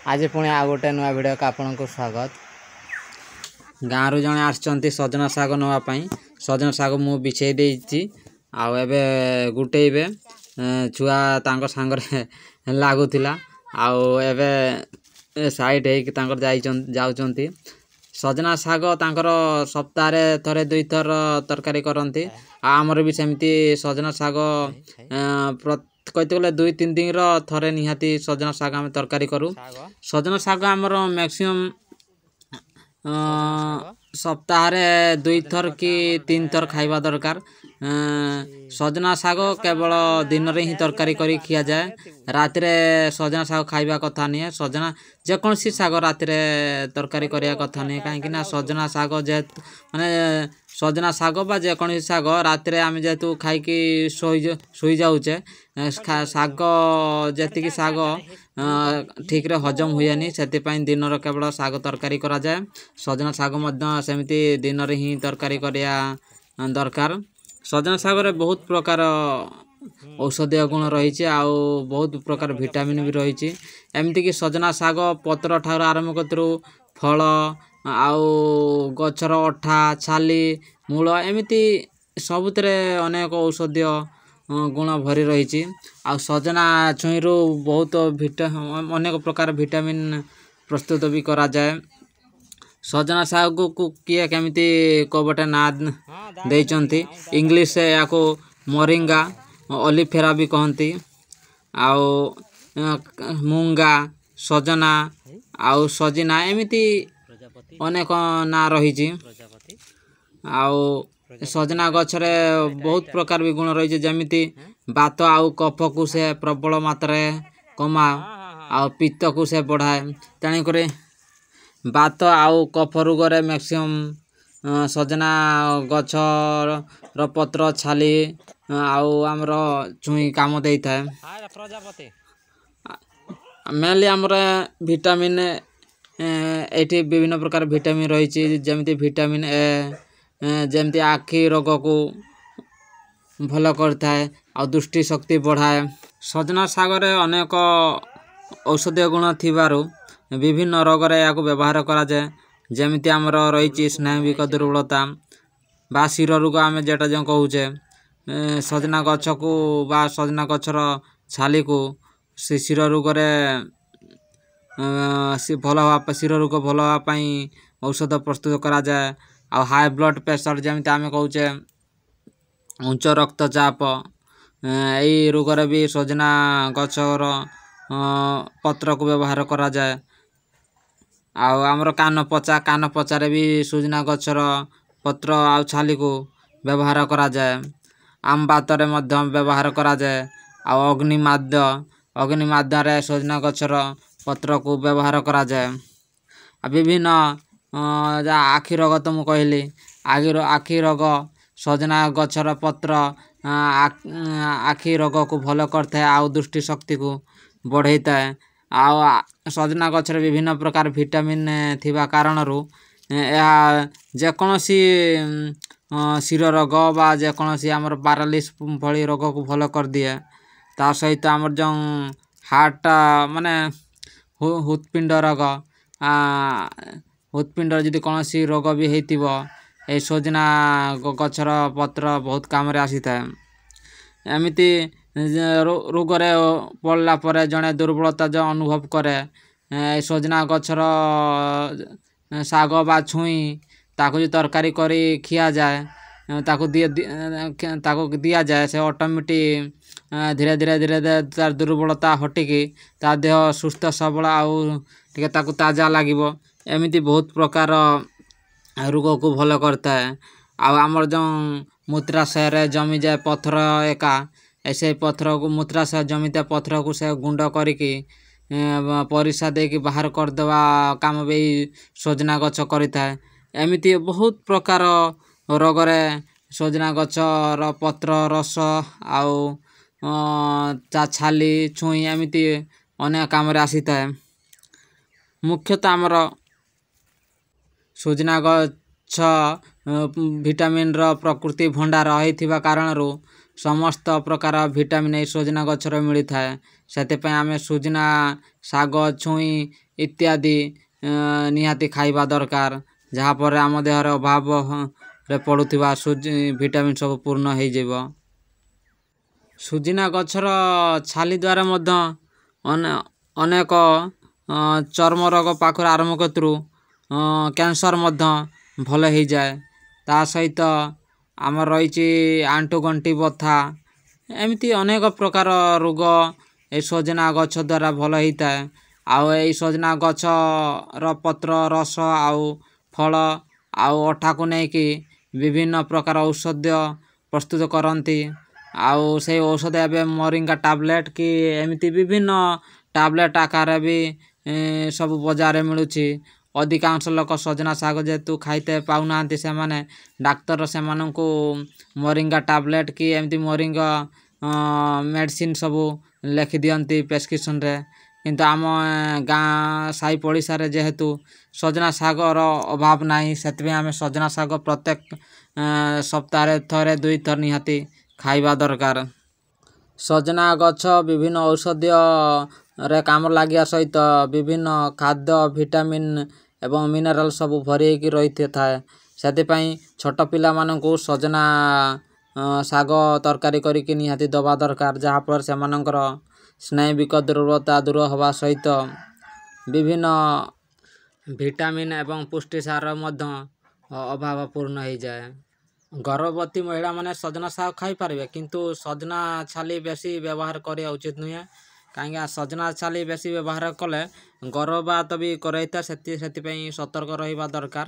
आज पुणी आ गोटे नुआ वीडियो को आपन को स्वागत। गाँव जड़े आसचंती सजना साग नापी सजना साग मु बिछे देती आबे गुटेबे छुआ तांकर सांगरे लागुला आबे साइड जाउचंती सजना साग तांकर सप्ताह थरे दुई थर तरकारी करती आमर भी सेमती सजना साग कहते गले 2-3 दिन थरे निहाती सजना साग आम तरकारी करूँ। सजना साग आमर मैक्सिमम सप्ताह 2 थर कि 3 थर खाइबा दरकार। सजना साग केवल दिन रे ही तरकारी करी खिया जाए, रात रे सजना साग खाइबा कथा नहीं। सजना जेकोसी साग रात रे तरकारी करिया कथा नहीं कहीं सजना साग जे माने सजना साग बा जेकोसी साग रात रे आम जेतु खाइकी सोई जाऊचे साग जेतिकी साग ठीक रे हजम हुएनी से दिन रे केवल साग तरकारी करा जाए। सजना साग सेमती दिन रे ही तरकारी करिया दरकार। सजना साग रे बहुत प्रकार औषधीय गुण रही बहुत प्रकार विटामिन भी रही। एमती कि सजना साग पत्र ठार आरंभ करू फल आउ गचर अठा छाली मूल एमती सबुतरे अनेक औषधीय गुण भरी रही। आ सजना छुई रु बहुत अनेक प्रकार विटामिन प्रस्तुत भी करा जाए। सजना साग को किए केमिति कोबटे ना देइचंती इंग्लिश या को मोरिंगा ओलिफेरा भी कहती आउ मूंगा सजना आउ सजना एमिति अनेक ना रही। आउ सजना गछरे बहुत प्रकार भी गुण रही जमीती बात आउ कफ को से प्रबल मात्रा कमा आउ पित्त को से बढ़ाए। तेणुक बात आउ कफ रोग मैक्सिमम सजना गछर पत्र छाली आउ आमर छुई काम दे था। मेनली आमर विटामिन एठी विभिन्न प्रकार विटामिन रही जमीती विटामिन ए जमती आखि रोग को भल करता है और दृष्टि शक्ति बढ़ाए। सजना सागर अनेक औषधीय गुण थिबारु विभिन्न रोग रे याको व्यवहार करा जाए। जमीती आमर रही स्नायुविक दुर्बलता बा शिर रोग आम जेटा जो कहूचे सजना गछ को बा सजना गछर छाली को शिर रोग भल हाँ शिर रोग भल हाँपाई औषध प्रस्तुत करा जाए। आ हाई ब्लड प्रेशर जमीती आम कहूचे उच्च रक्तचाप यही रोग भी सजना गछर पत्र को व्यवहार करा जाए। आमर कान पचारे भी सजना गछर पत्र आउ छाली को व्यवहार करा जाए। आम बातरे मध्य व्यवहार करा जाए। अग्निमाद्य सजना गछर पत्र को व्यवहार करा जाए। विभिन्न आखि रोग तो मुझे कहली आखि रोग सजना गछर पत्र आखि रोग को भल करता है आउ दृष्टि शक्ति को बढ़ाता है। आउ सजना गछर विभिन्न प्रकार विटामिन थिबा कारण जेकोसी शिर रोग बा जेकोसी आमर पैरालिस भली रोग को भल कर दिए। ता सहित आमर जो हार्ट माने हृत्पिंड रोग हृत्पिंड जदि कौन सी रोग भी होइतिबो ए सजना गछर पत्र बहुत काम रे आसी था। एमिति रोग रे पड़ला परे जड़े दुर्बलता जो अनुभव करे सजना गछर साग बा छुई ताको जो तरकारी करी खिया जाए ताको दिया जाए से ऑटोमेटिक धीरे धीरे तार दुर्बलता हटिकी ता देह सुस्थ सबल आउ टिके ताको ताजा लागिबो। एमिति बहुत प्रकार रोग को भल करता है। आमर जो मूत्राशय रे जमी जाए पत्थर एका ऐसे पत्थर को मूत्राशय जमीते पत्थर को से गुंड करिकी परिसा देकी बाहर कर देवा काम भी सजना गछ करिता है। एमिति बहुत प्रकार रोग रे सजना गछर पत्र रस आउ छाली छुई एमिति अनेक काम रे आसी था। मुख्यतः आमर सजना गछ विटामिन रो प्रकृति भंडार रही कारण ସମସ୍ତ ପ୍ରକାର ଭିଟାମିନ୍ ଏଇ ସଜନା ଗଛରେ ମିଳିଥାଏ। ସେଥିପାଇଁ ଆମେ ସଜନା ଶାଗ, ଛୁଇଁ ଇତ୍ୟାଦି ନିହାତି ଖାଇବା ଦରକାର, ଯାହାଫଳରେ ଆମ ଦେହରେ ଅଭାବରେ ପଡ଼ୁଥିବା ଭିଟାମିନ୍ ସବୁ ପୂର୍ଣ୍ଣ ହେଇଯିବ। ସଜନା ଗଛର ଛାଲି ଦ୍ୱାରା ମଧ୍ୟ ଅନେକ ଚର୍ମ ରୋଗ ପାଖରୁ ଆରମ୍ଭ କତରୁ କ୍ୟାନ୍ସର ମଧ୍ୟ ଭଲ ହେଇଯାଏ। ତା ସହିତ ଆମର ରହିଛି ଆଣ୍ଠୁ ଗଣ୍ଠି ବଥା, ଏମିତି ଅନେକ ପ୍ରକାର ରୋଗ ଏଇ ସଜନା ଗଛ ଦ୍ୱାରା ଭଲ ହେଇଥାଏ। ଆଉ ଏଇ ସଜନା ଗଛର ପତ୍ର, ରସ ଆଉ ଫଳ ଆଉ ଅଠାକୁ ନେଇକି ବିଭିନ୍ନ ପ୍ରକାର ଔଷଧ ପ୍ରସ୍ତୁତ କରନ୍ତି। ଆଉ ସେଇ ଔଷଧ ଏବେ ମୋରିଙ୍ଗା ଟାବଲେଟ୍ କି ଏମିତି ବିଭିନ୍ନ ଟାବଲେଟ୍ ଆକାରରେ ବି ସବୁ ବଜାରରେ ମିଳୁଛି। ଅଧିକାଂଶ ଲୋକ ସଜନା ଶାଗ ଯେହେତୁ ଖାଇତେ ପାଉନାହାନ୍ତି, ସେମାନେ ଡାକ୍ତର ସେମାନଙ୍କୁ ମୋରିଙ୍ଗା ଟାବଲେଟ୍ କି ଏମିତି ମୋରିଙ୍ଗା ମେଡ଼ିସିନ୍ ସବୁ ଲେଖିଦିଅନ୍ତି ପ୍ରେସ୍କ୍ରିପ୍ସନ୍ରେ। କିନ୍ତୁ ଆମ ଗାଁ ସାହି ପଡ଼ିଶାରେ ଯେହେତୁ ସଜନା ଶାଗର ଅଭାବ ନାହିଁ, ସେଥିପାଇଁ ଆମେ ସଜନା ଶାଗ ପ୍ରତ୍ୟେକ ସପ୍ତାହରେ ଥରେ 2 ଥର ନିହାତି ଖାଇବା ଦରକାର। ସଜନା ଗଛ ବିଭିନ୍ନ ଔଷଧୀୟରେ କାମ ଲାଗିବା ସହିତ ବିଭିନ୍ନ ଖାଦ୍ୟ, ଭିଟାମିନ୍ ଏବଂ ମିନେରାଲ୍ ସବୁ ଭରି ହେଇକି ରହିଥାଏ। ସେଥିପାଇଁ ଛୋଟ ପିଲାମାନଙ୍କୁ ସଜନା ଶାଗ ତରକାରୀ କରିକି ନିହାତି ଦେବା ଦରକାର, ଯାହାଫଳରେ ସେମାନଙ୍କର ସ୍ନାୟୁବିକ ଦୁର୍ବଳତା ଦୂର ହେବା ସହିତ ବିଭିନ୍ନ ଭିଟାମିନ୍ ଏବଂ ପୁଷ୍ଟିସାର ମଧ୍ୟ ଅଭାବ ପୂର୍ଣ୍ଣ ହେଇଯାଏ। ଗର୍ଭବତୀ ମହିଳାମାନେ ସଜନା ଶାଗ ଖାଇପାରିବେ, କିନ୍ତୁ ସଜନା ଛାଲି ବେଶୀ ବ୍ୟବହାର କରିବା ଉଚିତ ନୁହେଁ। କାହିଁକିନା ସଜନା ଛାଲି ବେଶୀ ବ୍ୟବହାର କଲେ ଗର୍ଭପାତ ବି କରାଇଥାଏ। ସେଥିପାଇଁ ସତର୍କ ରହିବା ଦରକାର।